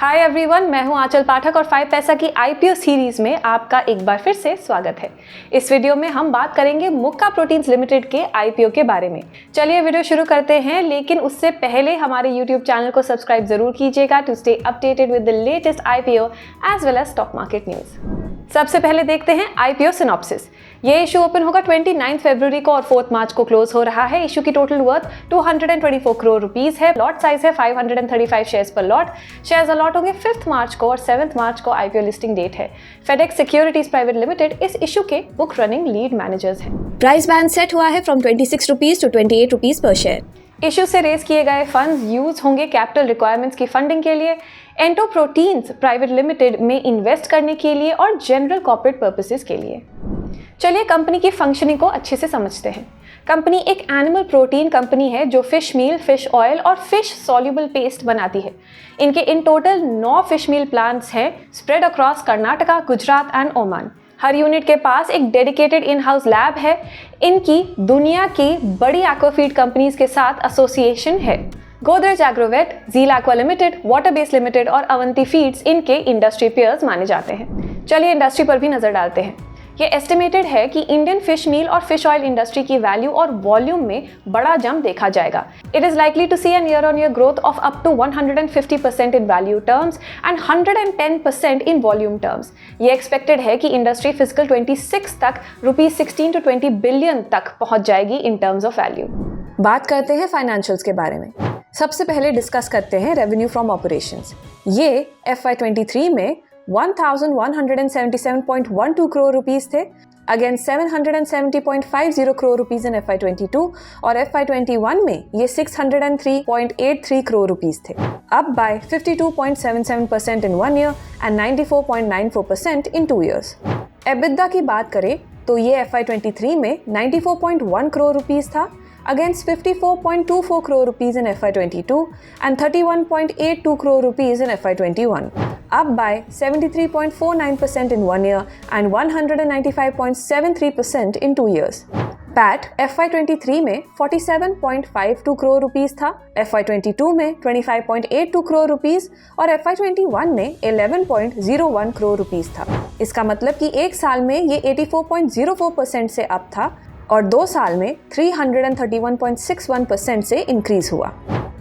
Hi everyone, मैं हूं आंचल पाठक और 5 पैसा की आईपीओ सीरीज में आपका एक बार फिर से स्वागत है। इस वीडियो में हम बात करेंगे मुक्का प्रोटीन्स लिमिटेड के आईपीओ के बारे में। चलिए वीडियो शुरू करते हैं, लेकिन उससे पहले हमारे यूट्यूब चैनल को सब्सक्राइब जरूर कीजिएगा to stay updated with the latest IPO as well as stock market news. सबसे पहले देखते हैं आईपीओ सिनॉप्सिस। ये इशू ओपन होगा 29 फरवरी को और 4 मार्च को क्लोज हो रहा है। इशू की टोटल वर्थ 224 करोड़ रुपीस है। लॉट साइज है 535 शेयर्स पर लॉट। शेयर्स अलॉट होंगे 5 मार्च को और 7 मार्च को आईपीओ लिस्टिंग डेट है। फेडेक्स सिक्योरिटीज प्राइवेट लिमिटेड इस इशू के बुक रनिंग लीड मैनेजर्स हैं। प्राइस बैंड सेट हुआ है फ्रॉम 26 रुपीज टू 28 रुपीज पर शेयर। इशू से रेज किए गए फंड्स यूज होंगे कैपिटल रिक्वायरमेंट्स की फंडिंग के लिए, एंटो प्रोटीन्स प्राइवेट लिमिटेड में इन्वेस्ट करने के लिए और जनरल कॉर्पोरेट पर्पसेस के लिए। चलिए कंपनी की फंक्शनिंग को अच्छे से समझते हैं। कंपनी एक एनिमल प्रोटीन कंपनी है जो फिश मील, फिश ऑयल और फिश सॉल्युबल पेस्ट बनाती है। इनके in total 9 fish meal plants हैं spread across Karnataka, Gujarat and Oman. हर यूनिट के पास एक डेडिकेटेड इन हाउस लैब है। इनकी दुनिया की बड़ी एक्वाफीड कंपनीज के साथ एसोसिएशन है। गोदरेज एग्रोवेट, झील aqua limited, water base limited और अवंती फीड्स इनके इंडस्ट्री पेयर्स माने जाते हैं। चलिए इंडस्ट्री पर भी नजर डालते हैं। ये एस्टिमेटेड है कि इंडियन फिश मील और फिश ऑयल इंडस्ट्री की वैल्यू और वॉल्यूम में बड़ा जंप देखा जाएगा। It is likely to see an year on year growth of up to 150% in value terms and 110% in volume terms. ये एक्सपेक्टेड है कि इंडस्ट्री फिजिकल 26 तक रुपीज 16 to 20 बिलियन तक पहुंच जाएगी इन टर्म्स ऑफ वैल्यू। बात करते हैं फाइनेंशियल्स के बारे में। सबसे पहले डिस्कस करते हैं रेवेन्यू फ्रॉम ऑपरेशंस। ये FY23 में 1177.12 करोड़ रुपीस थे against 770.50 crore rupees in FY22 और FY21 में ये 603.83 करोड़ रुपीस थे, up by 52.77% in 1 year and 94.94% in 2 years. EBITDA की बात करें तो ये FY23 में 94.1 करोड़ रुपीस था against 54.24 crore rupees in FY22 and 31.82 crore rupees in FY21, up by 73.49% in 1 year and 195.73% in 2 years. PAT FY23 में 47.52 करोड़ रुपीस था, FY22 में 25.82 करोड़ रुपीस और FY21 में 11.01 करोड़ रुपीस था। इसका मतलब कि एक साल में ये 84.04% से अप था और 2 साल में 331.61% से इंक्रीज हुआ।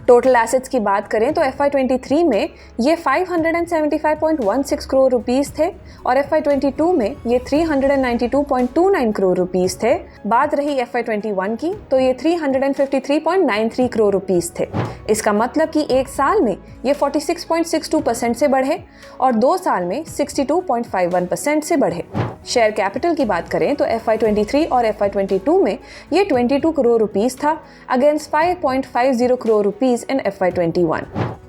टोटल एसेट्स की बात करें तो FY23 में ये 575.16 करोड़ रुपीस थे और FY22 में ये 392.29 करोड़ रुपीस थे। बात रही FY21 की तो ये 353.93 करोड़ रुपीस थे। इसका मतलब कि एक साल में ये 46.62% से बढ़े और 2 साल में 62.51% से बढ़े। शेयर कैपिटल की बात करें तो FY23 और FY22 में ये 22 करोड़ रुपीस था against 5.50 crore rupees in FY21।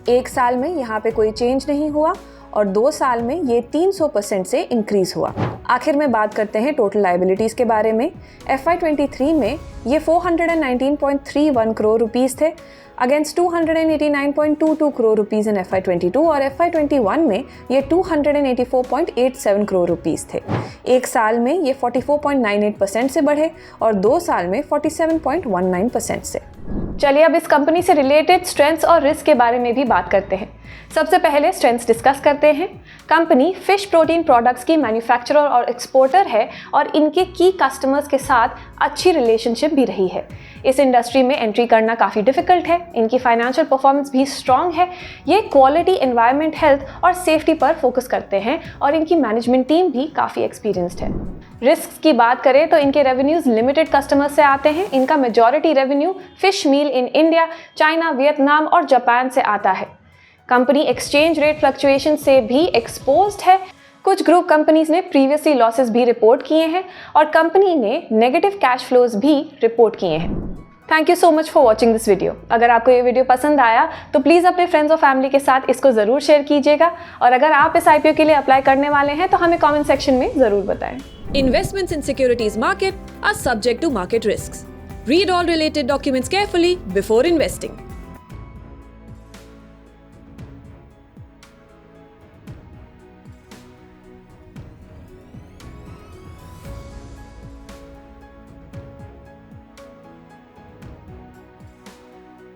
एक साल में यहाँ पे कोई चेंज नहीं हुआ और 2 साल में ये 300% से इंक्रीज हुआ। आखिर में बात करते हैं टोटल लायबिलिटीज के बारे में। FY23 में ये 419.31 करोड़ रुपीस थे against 289.22 crore rupees in FY22 और FY21 में ये 284.87 करोड़ रुपीस थे। एक साल में ये 44.98% से बढ़े और 2 साल में 47.19% से। चलिए अब इस कंपनी से रिलेटेड स्ट्रेंथ्स और रिस्क के बारे में भी बात करते हैं। सबसे पहले स्ट्रेंथ्स डिस्कस करते हैं। कंपनी फिश प्रोटीन प्रोडक्ट्स की मैन्युफैक्चरर और एक्सपोर्टर है और इनके की कस्टमर्स के साथ अच्छी रिलेशनशिप भी रही है। इस इंडस्ट्री में एंट्री करना काफ़ी डिफिकल्ट है। इनकी फाइनेंशियल परफॉर्मेंस भी स्ट्रॉन्ग है। ये क्वालिटी, एनवायरनमेंट, हेल्थ और सेफ्टी पर फोकस करते हैं और इनकी मैनेजमेंट टीम भी काफ़ी एक्सपीरियंस्ड है। रिस्क की बात करें तो इनके रेवेन्यूज लिमिटेड कस्टमर्स से आते हैं। इनका majority revenue fish meal in India, China, Vietnam और जापान से आता है। कंपनी एक्सचेंज रेट फ्लक्चुएशन से भी एक्सपोज्ड है। कुछ ग्रुप कंपनीज ने प्रीवियसली लॉसेस भी रिपोर्ट किए हैं और कंपनी ने नेगेटिव कैश फ्लोज भी रिपोर्ट किए हैं। Thank you so much for watching this video. अगर आपको ये वीडियो पसंद आया तो प्लीज़ अपने फ्रेंड्स और फैमिली के साथ इसको ज़रूर शेयर कीजिएगा और अगर आप इस आईपीओ के लिए अप्लाई करने वाले हैं तो हमें कमेंट सेक्शन में ज़रूर बताएं। Investments in securities market are subject to market risks. Read all related documents carefully before investing.